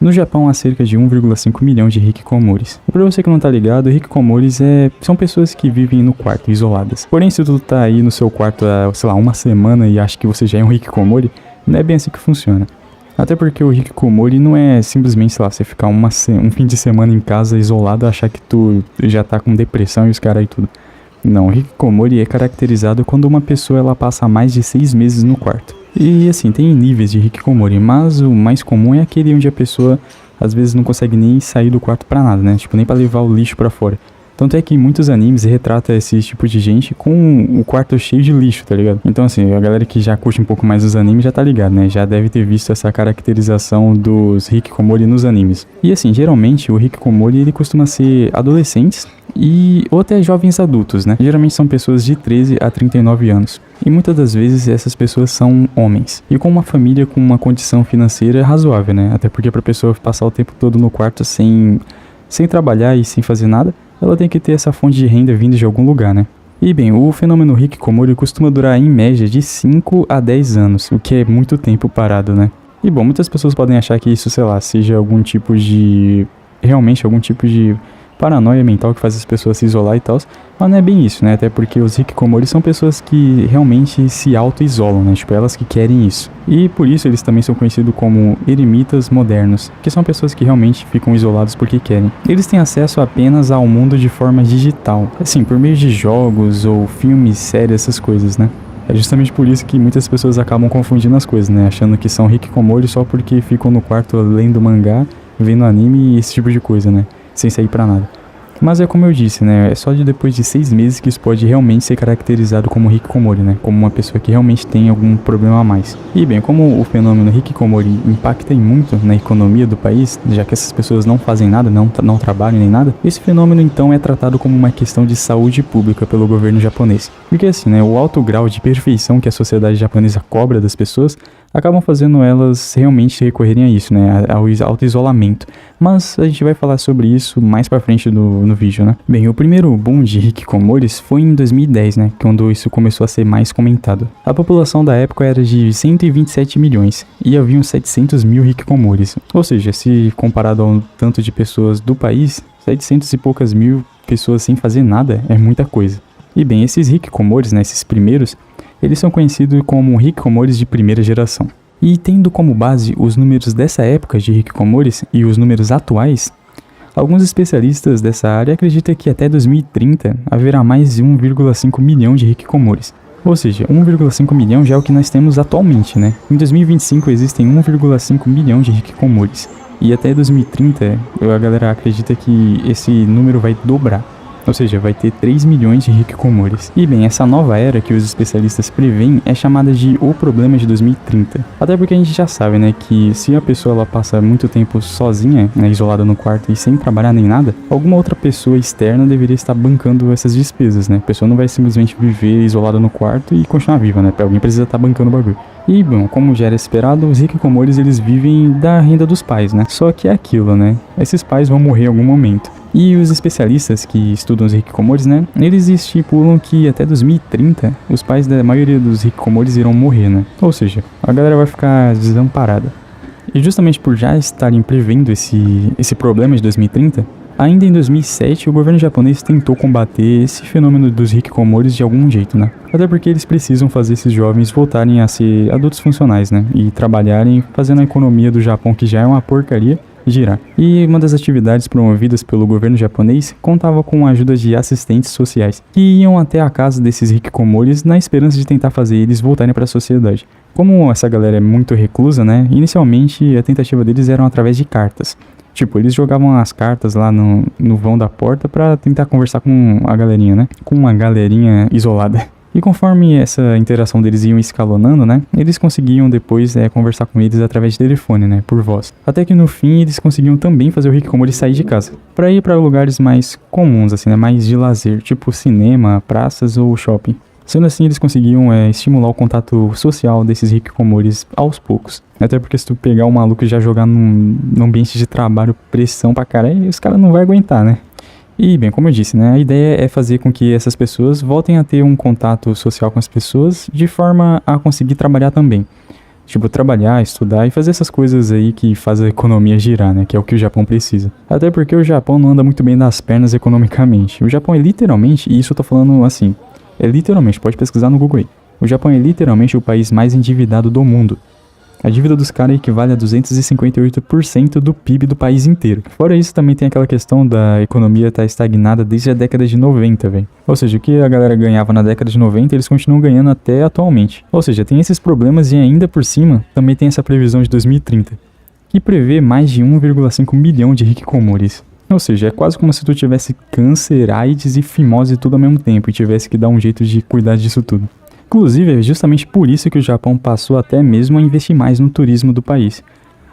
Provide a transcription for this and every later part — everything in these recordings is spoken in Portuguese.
No Japão há cerca de 1,5 milhão de hikikomoris. E pra você que não tá ligado, hikikomoris são pessoas que vivem no quarto, isoladas. Porém, se tu tá aí no seu quarto há, sei lá, uma semana e acha que você já é um hikikomori, não é bem assim que funciona. Até porque o hikikomori não é simplesmente, sei lá, você ficar um fim de semana em casa isolado e achar que tu já tá com depressão e os caras e tudo. Não, o hikikomori é caracterizado quando uma pessoa ela passa mais de 6 meses no quarto. E assim, tem níveis de hikikomori, mas o mais comum é aquele onde a pessoa às vezes não consegue nem sair do quarto pra nada, né? Tipo, nem pra levar o lixo pra fora. Tanto é que em muitos animes retrata esse tipo de gente com o quarto cheio de lixo, tá ligado? Então assim, a galera que já curte um pouco mais os animes já tá ligado, né? Já deve ter visto essa caracterização dos hikikomori nos animes. E assim, geralmente o hikikomori ele costuma ser adolescentes ou até jovens adultos, né? Geralmente são pessoas de 13 a 39 anos. E muitas das vezes essas pessoas são homens. E com uma família com uma condição financeira razoável, né? Até porque pra pessoa passar o tempo todo no quarto sem trabalhar e sem fazer nada, ela tem que ter essa fonte de renda vinda de algum lugar, né? E bem, o fenômeno hikikomori costuma durar em média de 5 a 10 anos, o que é muito tempo parado, né? E bom, muitas pessoas podem achar que isso, sei lá, seja realmente algum tipo de paranoia mental que faz as pessoas se isolar e tal, mas não é bem isso, né? Até porque os hikikomori são pessoas que realmente se auto-isolam, né? Tipo, elas que querem isso. E por isso eles também são conhecidos como eremitas modernos, que são pessoas que realmente ficam isolados porque querem. Eles têm acesso apenas ao mundo de forma digital, assim, por meio de jogos ou filmes, séries, essas coisas, né? É justamente por isso que muitas pessoas acabam confundindo as coisas, né? Achando que são hikikomori só porque ficam no quarto lendo mangá, vendo anime e esse tipo de coisa, né? Sem sair pra nada. Mas é como eu disse, né? É só depois de 6 meses que isso pode realmente ser caracterizado como hikikomori, né? Como uma pessoa que realmente tem algum problema a mais. E bem, como o fenômeno hikikomori impacta muito na economia do país, já que essas pessoas não fazem nada, não trabalham nem nada, esse fenômeno então é tratado como uma questão de saúde pública pelo governo japonês. Porque assim, né? O alto grau de perfeição que a sociedade japonesa cobra das pessoas acabam fazendo elas realmente recorrerem a isso, né? Ao auto-isolamento. Mas a gente vai falar sobre isso mais pra frente no vídeo, né? Bem, o primeiro boom de hikikomoris foi em 2010, né? Quando isso começou a ser mais comentado. A população da época era de 127 milhões e haviam 700 mil hikikomoris. Ou seja, se comparado ao tanto de pessoas do país, 700 e poucas mil pessoas sem fazer nada é muita coisa. E bem, esses hikikomoris, né? Esses primeiros, eles são conhecidos como hikikomoris de primeira geração. E tendo como base os números dessa época de hikikomoris e os números atuais, alguns especialistas dessa área acreditam que até 2030 haverá mais de 1,5 milhão de hikikomoris. Ou seja, 1,5 milhão já é o que nós temos atualmente, né? Em 2025 existem 1,5 milhão de hikikomoris. E até 2030 a galera acredita que esse número vai dobrar. Ou seja, vai ter 3 milhões de hikikomoris. E bem, essa nova era que os especialistas preveem é chamada de o problema de 2030. Até porque a gente já sabe, né, que se a pessoa ela passa muito tempo sozinha, né, isolada no quarto e sem trabalhar nem nada, alguma outra pessoa externa deveria estar bancando essas despesas, né? A pessoa não vai simplesmente viver isolada no quarto e continuar viva, né? Alguém precisa estar bancando o bagulho. E, bom, como já era esperado, os hikikomoris eles vivem da renda dos pais, né? Só que é aquilo, né? Esses pais vão morrer em algum momento. E os especialistas que estudam os hikikomoris, né? Eles estipulam que até 2030 os pais da maioria dos hikikomoris irão morrer, né? Ou seja, a galera vai ficar desamparada. E justamente por já estarem prevendo esse problema de 2030, ainda em 2007 o governo japonês tentou combater esse fenômeno dos hikikomoris de algum jeito, né? Até porque eles precisam fazer esses jovens voltarem a ser adultos funcionais, né? E trabalharem fazendo a economia do Japão, que já é uma porcaria, girar. E uma das atividades promovidas pelo governo japonês contava com a ajuda de assistentes sociais, que iam até a casa desses hikikomoris na esperança de tentar fazer eles voltarem para a sociedade. Como essa galera é muito reclusa, né? Inicialmente a tentativa deles era através de cartas. Tipo, eles jogavam as cartas lá no vão da porta pra tentar conversar com a galerinha, né? Com uma galerinha isolada. E conforme essa interação deles iam escalonando, né? Eles conseguiam depois conversar com eles através de telefone, né? Por voz. Até que no fim eles conseguiam também fazer o hikikomori sair de casa. Pra ir pra lugares mais comuns, assim, né? Mais de lazer, tipo cinema, praças ou shopping. Sendo assim, eles conseguiam estimular o contato social desses hikikomoris aos poucos. Até porque se tu pegar o maluco e já jogar num ambiente de trabalho, pressão pra caralho, os caras não vão aguentar, né? E, bem, como eu disse, né, a ideia é fazer com que essas pessoas voltem a ter um contato social com as pessoas de forma a conseguir trabalhar também. Tipo, trabalhar, estudar e fazer essas coisas aí que faz a economia girar, né? Que é o que o Japão precisa. Até porque o Japão não anda muito bem das pernas economicamente. O Japão é literalmente, e isso eu tô falando assim, é literalmente, pode pesquisar no Google aí. O Japão é literalmente o país mais endividado do mundo. A dívida dos caras equivale a 258% do PIB do país inteiro. Fora isso, também tem aquela questão da economia estar estagnada desde a década de 90, velho. Ou seja, o que a galera ganhava na década de 90, eles continuam ganhando até atualmente. Ou seja, tem esses problemas e ainda por cima, também tem essa previsão de 2030, que prevê mais de 1,5 milhão de hikikomoris. Ou seja, é quase como se tu tivesse câncer, AIDS e fimose tudo ao mesmo tempo e tivesse que dar um jeito de cuidar disso tudo. Inclusive, é justamente por isso que o Japão passou até mesmo a investir mais no turismo do país.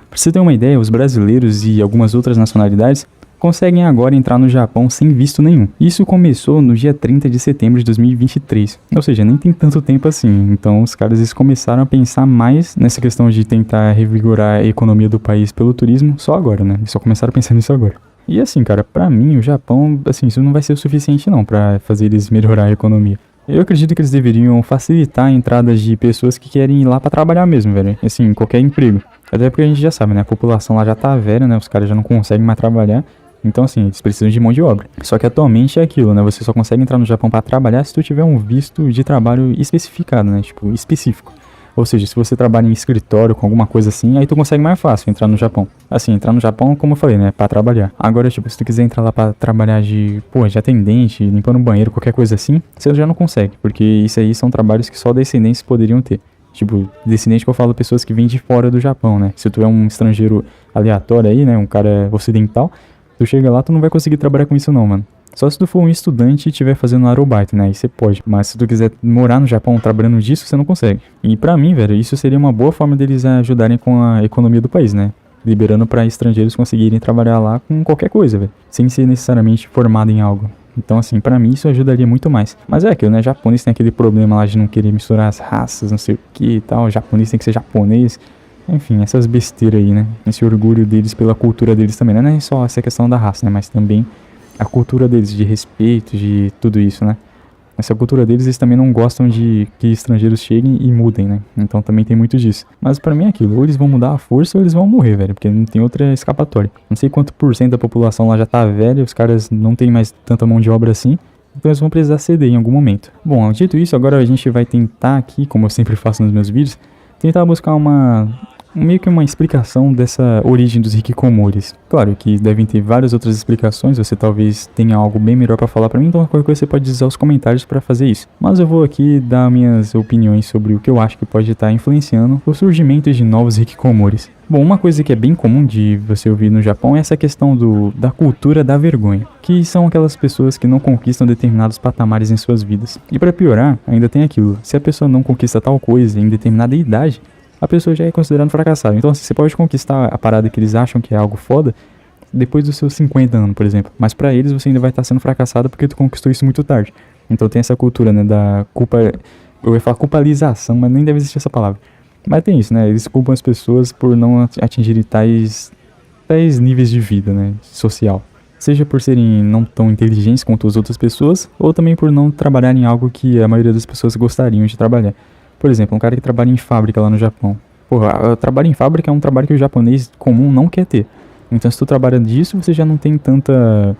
Pra você ter uma ideia, os brasileiros e algumas outras nacionalidades conseguem agora entrar no Japão sem visto nenhum. Isso começou no dia 30 de setembro de 2023, ou seja, nem tem tanto tempo assim. Então os caras eles começaram a pensar mais nessa questão de tentar revigorar a economia do país pelo turismo só agora, né? Eles só começaram a pensar nisso agora. E assim, cara, pra mim o Japão, assim, isso não vai ser o suficiente não pra fazer eles melhorar a economia. Eu acredito que eles deveriam facilitar a entrada de pessoas que querem ir lá pra trabalhar mesmo, velho. Assim, qualquer emprego. Até porque a gente já sabe, né? A população lá já tá velha, né? Os caras já não conseguem mais trabalhar. Então, assim, eles precisam de mão de obra. Só que atualmente é aquilo, né? Você só consegue entrar no Japão pra trabalhar se tu tiver um visto de trabalho especificado, né? Tipo, específico. Ou seja, se você trabalha em escritório com alguma coisa assim, aí tu consegue mais fácil entrar no Japão. Assim, entrar no Japão, como eu falei, né? Pra trabalhar. Agora, tipo, se tu quiser entrar lá pra trabalhar de atendente, limpando um banheiro, qualquer coisa assim, você já não consegue. Porque isso aí são trabalhos que só descendentes poderiam ter. Tipo, descendente que eu falo, pessoas que vêm de fora do Japão, né? Se tu é um estrangeiro aleatório aí, né? Um cara ocidental, tu chega lá, tu não vai conseguir trabalhar com isso não, mano. Só se tu for um estudante e estiver fazendo aerobaito, né? Aí você pode. Mas se tu quiser morar no Japão trabalhando disso, você não consegue. E pra mim, velho, isso seria uma boa forma deles ajudarem com a economia do país, né? Liberando pra estrangeiros conseguirem trabalhar lá com qualquer coisa, velho. Sem ser necessariamente formado em algo. Então, assim, pra mim isso ajudaria muito mais. Mas é aquilo, né? Japonês tem aquele problema lá de não querer misturar as raças, não sei o que e tal. O japonês tem que ser japonês. Enfim, essas besteiras aí, né? Esse orgulho deles pela cultura deles também, né? Não é só essa questão da raça, né? Mas também a cultura deles, de respeito, de tudo isso, né? Essa cultura deles, eles também não gostam de que estrangeiros cheguem e mudem, né? Então também tem muito disso. Mas pra mim é aquilo, ou eles vão mudar a força ou eles vão morrer, velho. Porque não tem outra escapatória. Não sei quanto por cento da população lá já tá velha, os caras não tem mais tanta mão de obra assim. Então eles vão precisar ceder em algum momento. Bom, dito isso, agora a gente vai tentar aqui, como eu sempre faço nos meus vídeos, tentar buscar meio que uma explicação dessa origem dos hikikomoris. Claro que devem ter várias outras explicações, você talvez tenha algo bem melhor pra falar pra mim, então qualquer coisa você pode dizer aos comentários pra fazer isso. Mas eu vou aqui dar minhas opiniões sobre o que eu acho que pode estar influenciando o surgimento de novos hikikomoris. Bom, uma coisa que é bem comum de você ouvir no Japão é essa questão da cultura da vergonha, que são aquelas pessoas que não conquistam determinados patamares em suas vidas. E pra piorar, ainda tem aquilo, se a pessoa não conquista tal coisa em determinada idade, a pessoa já é considerada fracassada. Então, assim, você pode conquistar a parada que eles acham que é algo foda depois dos seus 50 anos, por exemplo. Mas pra eles, você ainda vai estar sendo fracassado porque tu conquistou isso muito tarde. Então tem essa cultura, né, da culpa... Eu ia falar culpabilização, mas nem deve existir essa palavra. Mas tem isso, né, eles culpam as pessoas por não atingirem tais níveis de vida, né, social. Seja por serem não tão inteligentes quanto as outras pessoas, ou também por não trabalharem em algo que a maioria das pessoas gostariam de trabalhar. Por exemplo, um cara que trabalha em fábrica lá no Japão. Porra, trabalho em fábrica é um trabalho que o japonês comum não quer ter. Então, se tu trabalha disso, você já não tem tanta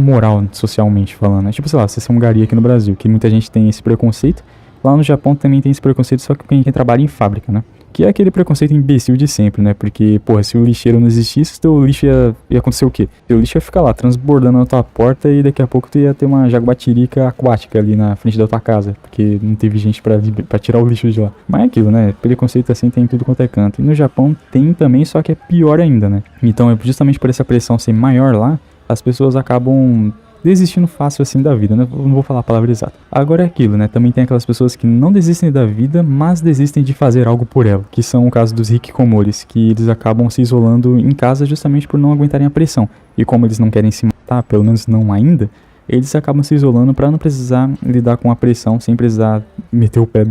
moral socialmente falando. É tipo, sei lá, você é um gari aqui no Brasil, que muita gente tem esse preconceito. Lá no Japão também tem esse preconceito, só que quem trabalha em fábrica, né? Que é aquele preconceito imbecil de sempre, né? Porque, porra, se o lixeiro não existisse, teu lixo ia acontecer o quê? Teu lixo ia ficar lá, transbordando na tua porta e daqui a pouco tu ia ter uma jaguatirica aquática ali na frente da tua casa. Porque não teve gente pra tirar o lixo de lá. Mas é aquilo, né? Preconceito assim tem em tudo quanto é canto. E no Japão tem também, só que é pior ainda, né? Então, é justamente por essa pressão ser maior lá, as pessoas acabam desistindo fácil assim da vida, né? Não vou falar a palavra exata. Agora é aquilo, né? Também tem aquelas pessoas que não desistem da vida, mas desistem de fazer algo por ela. Que são o caso dos hikikomoris, que eles acabam se isolando em casa justamente por não aguentarem a pressão. E como eles não querem se matar, pelo menos não ainda, eles acabam se isolando pra não precisar lidar com a pressão, sem precisar meter o pé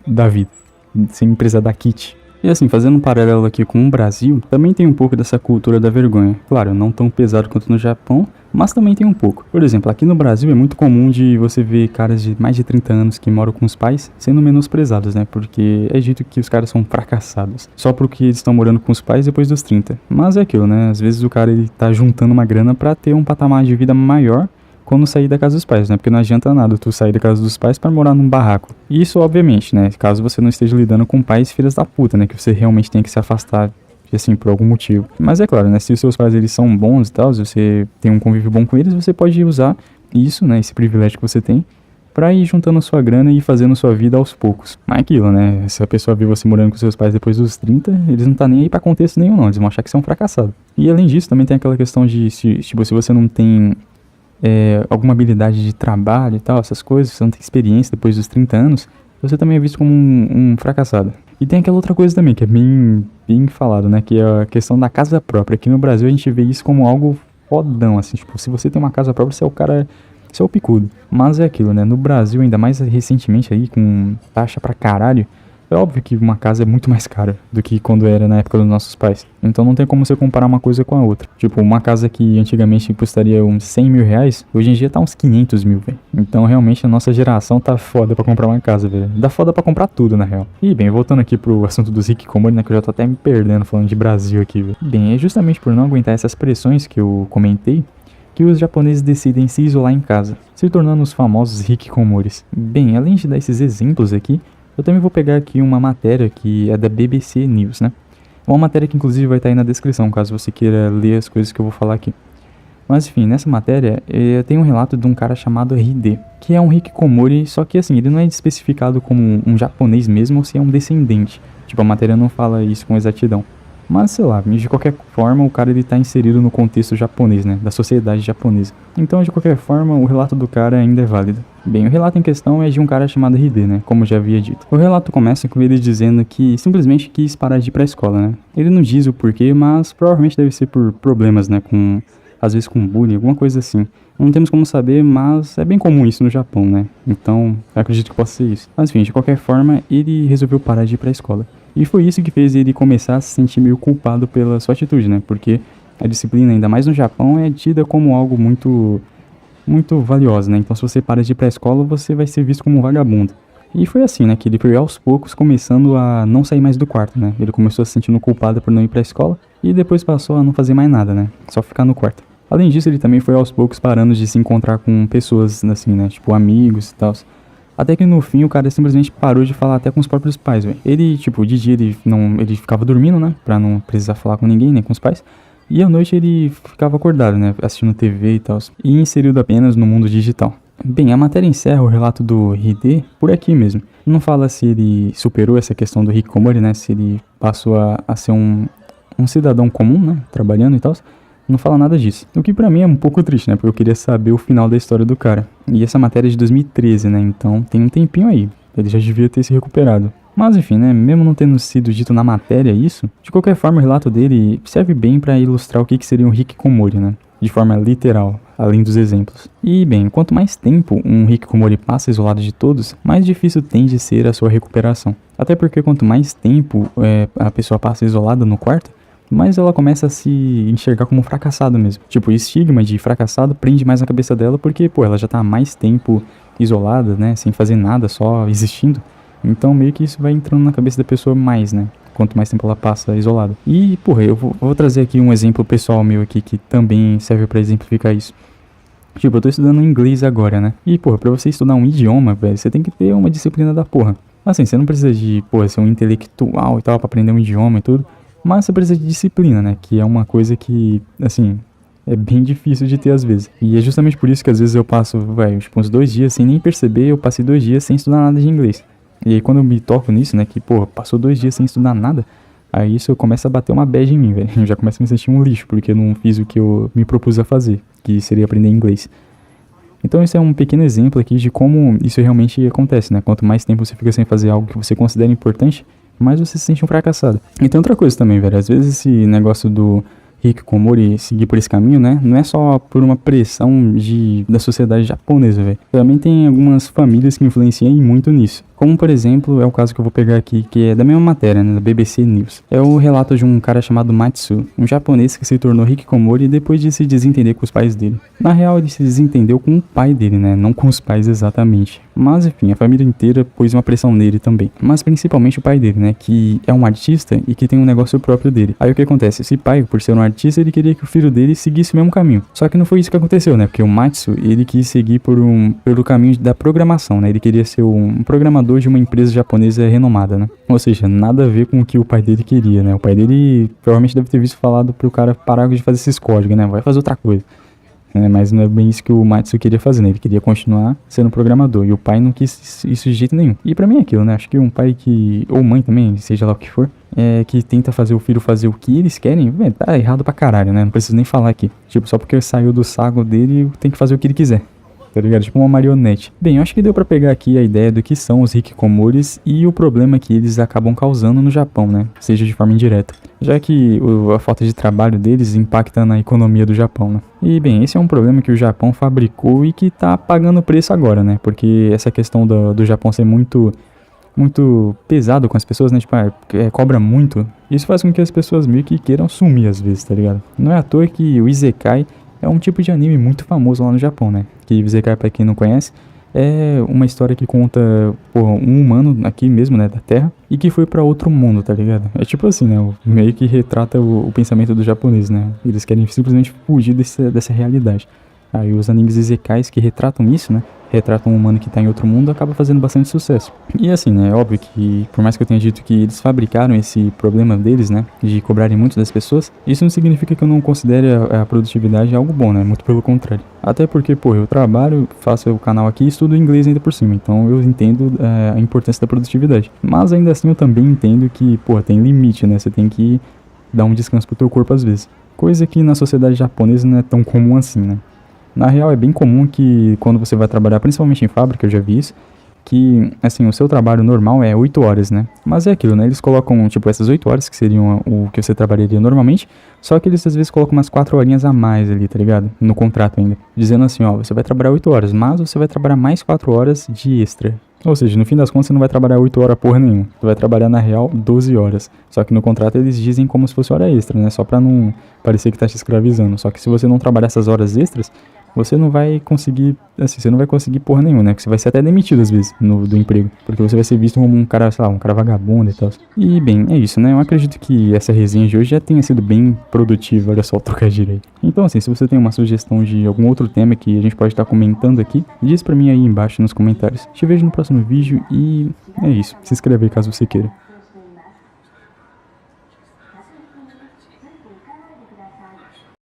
da vida, sem precisar dar kit. E assim, fazendo um paralelo aqui com o Brasil, também tem um pouco dessa cultura da vergonha. Claro, não tão pesado quanto no Japão, Mas também tem um pouco. Por exemplo, aqui no Brasil é muito comum de você ver caras de mais de 30 anos que moram com os pais sendo menosprezados, né? Porque é dito que os caras são fracassados. Só porque eles estão morando com os pais depois dos 30. Mas é aquilo, né? Às vezes o cara ele tá juntando uma grana pra ter um patamar de vida maior quando sair da casa dos pais, né? Porque não adianta nada tu sair da casa dos pais pra morar num barraco. E isso, obviamente, né? Caso você não esteja lidando com pais filhas da puta, né? Que você realmente tem que se afastar, assim, por algum motivo. Mas é claro, né? Se os seus pais, eles são bons e tal, se você tem um convívio bom com eles, você pode usar isso, né? Esse privilégio que você tem pra ir juntando a sua grana e fazendo sua vida aos poucos. Mas é aquilo, né? Se a pessoa vê você morando com seus pais depois dos 30, eles não tá nem aí pra contexto nenhum, não. Eles vão achar que você é um fracassado. E além disso, também tem aquela questão de, se você não tem alguma habilidade de trabalho e tal, essas coisas, você não tem experiência depois dos 30 anos, você também é visto como um fracassado. E tem aquela outra coisa também, que é bem falado, né, que é a questão da casa própria. Aqui no Brasil a gente vê isso como algo fodão, assim, tipo, se você tem uma casa própria, você é o cara, você é o picudo. Mas é aquilo, né, no Brasil, ainda mais recentemente aí, com taxa pra caralho, é óbvio que uma casa é muito mais cara do que quando era na época dos nossos pais. Então não tem como você comparar uma coisa com a outra. Tipo, uma casa que antigamente custaria uns 100 mil reais, hoje em dia tá uns 500 mil, velho. Então realmente a nossa geração tá foda pra comprar uma casa, velho. Dá foda pra comprar tudo, na real. E bem, voltando aqui pro assunto dos hikikomori, né, que eu já tô até me perdendo falando de Brasil aqui, velho. Bem, é justamente por não aguentar essas pressões que eu comentei, que os japoneses decidem se isolar em casa, se tornando os famosos hikikomoris. Bem, além de dar esses exemplos aqui, eu também vou pegar aqui uma matéria que é da BBC News, né? Uma matéria que inclusive vai estar aí na descrição, caso você queira ler as coisas que eu vou falar aqui. Mas enfim, nessa matéria tem um relato de um cara chamado Hide, que é um hikikomori, só que assim, ele não é especificado como um japonês mesmo ou se é um descendente. Tipo, a matéria não fala isso com exatidão. Mas sei lá, de qualquer forma o cara ele tá inserido no contexto japonês, né, da sociedade japonesa. Então de qualquer forma o relato do cara ainda é válido. Bem, o relato em questão é de um cara chamado Hide, né, como já havia dito. O relato começa com ele dizendo que simplesmente quis parar de ir pra escola, né. Ele não diz o porquê, mas provavelmente deve ser por problemas, né, com, às vezes com bullying, alguma coisa assim. Não temos como saber, mas é bem comum isso no Japão, né, então eu acredito que possa ser isso. Mas enfim, de qualquer forma, ele resolveu parar de ir pra escola. E foi isso que fez ele começar a se sentir meio culpado pela sua atitude, né? Porque a disciplina, ainda mais no Japão, é tida como algo muito valiosa, né? Então se você para de ir pra escola, você vai ser visto como um vagabundo. E foi assim, né? Que ele foi aos poucos começando a não sair mais do quarto, né? Ele começou a se sentindo culpado por não ir pra escola e depois passou a não fazer mais nada, né? Só ficar no quarto. Além disso, ele também foi aos poucos parando de se encontrar com pessoas, assim, né? Tipo amigos e tal. Até que no fim o cara simplesmente parou de falar até com os próprios pais, velho. Ele, tipo, de dia ele ficava dormindo, né? Pra não precisar falar com ninguém, nem com os pais. E à noite ele ficava acordado, né? Assistindo TV e tal. E inserido apenas no mundo digital. Bem, a matéria encerra o relato do Hide por aqui mesmo. Não fala se ele superou essa questão do hikikomori, né? Se ele passou a ser um cidadão comum, né? Trabalhando e tal. Não fala nada disso. O que pra mim é um pouco triste, né? Porque eu queria saber o final da história do cara. E essa matéria é de 2013, né? Então tem um tempinho aí. Ele já devia ter se recuperado. Mas enfim, né? Mesmo não tendo sido dito na matéria isso, de qualquer forma o relato dele serve bem pra ilustrar o que seria um hikikomori, né? De forma literal, além dos exemplos. E bem, quanto mais tempo um hikikomori passa isolado de todos, mais difícil tende a ser a sua recuperação. Até porque quanto mais tempo a pessoa passa isolada no quarto, mas ela começa a se enxergar como um fracassado mesmo. Tipo, o estigma de fracassado prende mais na cabeça dela porque, pô, ela já tá há mais tempo isolada, né, sem fazer nada, só existindo. Então meio que isso vai entrando na cabeça da pessoa mais, né, quanto mais tempo ela passa isolada. E, porra, eu vou trazer aqui um exemplo pessoal meu aqui que também serve pra exemplificar isso. Tipo, eu tô estudando inglês agora, né, e, porra, pra você estudar um idioma, velho, você tem que ter uma disciplina da porra. Assim, você não precisa de, porra, ser um intelectual e tal pra aprender um idioma e tudo. Mas você precisa de disciplina, né? Que é uma coisa que, assim, é bem difícil de ter às vezes. E é justamente por isso que às vezes eu passo, velho, tipo, uns 2 dias sem nem perceber, eu passei 2 dias sem estudar nada de inglês. E aí quando eu me toco nisso, né, que, pô, passou 2 dias sem estudar nada, aí isso começa a bater uma bad em mim, velho. Eu já começo a me sentir um lixo, porque eu não fiz o que eu me propus a fazer, que seria aprender inglês. Então esse é um pequeno exemplo aqui de como isso realmente acontece, né? Quanto mais tempo você fica sem fazer algo que você considera importante, mais você se sente um fracassado. E tem outra coisa também, velho. Às vezes esse negócio do hikikomori seguir por esse caminho, né? Não é só por uma pressão da sociedade japonesa, velho. Também tem algumas famílias que influenciam muito nisso. Como, por exemplo, é o caso que eu vou pegar aqui, que é da mesma matéria, né, da BBC News. É o relato de um cara chamado Matsu, um japonês que se tornou hikikomori depois de se desentender com os pais dele. Na real, ele se desentendeu com o pai dele, né, não com os pais exatamente. Mas, enfim, a família inteira pôs uma pressão nele também. Mas principalmente o pai dele, né, que é um artista e que tem um negócio próprio dele. Aí o que acontece? Esse pai, por ser um artista, ele queria que o filho dele seguisse o mesmo caminho. Só que não foi isso que aconteceu, né, porque o Matsu, ele quis seguir pelo caminho da programação, né, ele queria ser um programador de uma empresa japonesa renomada, né? Ou seja, nada a ver com o que o pai dele queria, né? O pai dele provavelmente deve ter visto falado pro cara parar de fazer esses códigos, né? Vai fazer outra coisa. Mas não é bem isso que o Matsu queria fazer, né? Ele queria continuar sendo programador. E o pai não quis isso de jeito nenhum. E pra mim é aquilo, né? Acho que um pai que... ou mãe também, seja lá o que for, que tenta fazer o filho fazer o que eles querem, tá errado pra caralho, né? Não preciso nem falar aqui. Tipo, só porque saiu do saco dele, tem que fazer o que ele quiser. Tá ligado? Tipo uma marionete. Bem, eu acho que deu pra pegar aqui a ideia do que são os hikikomoris e o problema que eles acabam causando no Japão, né? Seja de forma indireta. Já que a falta de trabalho deles impacta na economia do Japão, né? E, bem, esse é um problema que o Japão fabricou e que tá pagando preço agora, né? Porque essa questão do Japão ser muito pesado com as pessoas, né? Tipo, cobra muito. Isso faz com que as pessoas meio que queiram sumir às vezes, tá ligado? Não é à toa que o Isekai é um tipo de anime muito famoso lá no Japão, né? Que Isekai, pra quem não conhece, é uma história que conta, um humano aqui mesmo, né, da Terra, e que foi pra outro mundo, tá ligado? É tipo assim, né, meio que retrata o pensamento do japonês, né? Eles querem simplesmente fugir dessa realidade. Aí os animes Isekais que retratam isso, né? Retratam um humano que tá em outro mundo, acaba fazendo bastante sucesso. E assim, né, é óbvio que, por mais que eu tenha dito que eles fabricaram esse problema deles, né, de cobrarem muito das pessoas, isso não significa que eu não considere a produtividade algo bom, né, muito pelo contrário. Até porque, eu trabalho, faço o canal aqui e estudo inglês ainda por cima, então eu entendo a importância da produtividade. Mas ainda assim eu também entendo que, tem limite, né, você tem que dar um descanso pro teu corpo às vezes. Coisa que na sociedade japonesa não é tão comum assim, né. Na real, é bem comum que quando você vai trabalhar, principalmente em fábrica, eu já vi isso, que, assim, o seu trabalho normal é 8 horas, né? Mas é aquilo, né? Eles colocam, tipo, essas 8 horas, que seriam o que você trabalharia normalmente, só que eles às vezes colocam umas 4 horinhas a mais ali, tá ligado? No contrato ainda. Dizendo assim, você vai trabalhar 8 horas, mas você vai trabalhar mais 4 horas de extra. Ou seja, no fim das contas, você não vai trabalhar 8 horas porra nenhuma. Você vai trabalhar, na real, 12 horas. Só que no contrato eles dizem como se fosse hora extra, né? Só pra não parecer que tá te escravizando. Só que se você não trabalhar essas horas extras, você não vai conseguir, você não vai conseguir porra nenhuma, né? Que você vai ser até demitido às vezes do emprego. Porque você vai ser visto como um cara, sei lá, um cara vagabundo e tal. E, bem, é isso, né? Eu acredito que essa resenha de hoje já tenha sido bem produtiva. Olha só o trocadilho aí. Então, assim, se você tem uma sugestão de algum outro tema que a gente pode estar comentando aqui, diz pra mim aí embaixo nos comentários. Te vejo no próximo vídeo e é isso. Se inscreve aí caso você queira.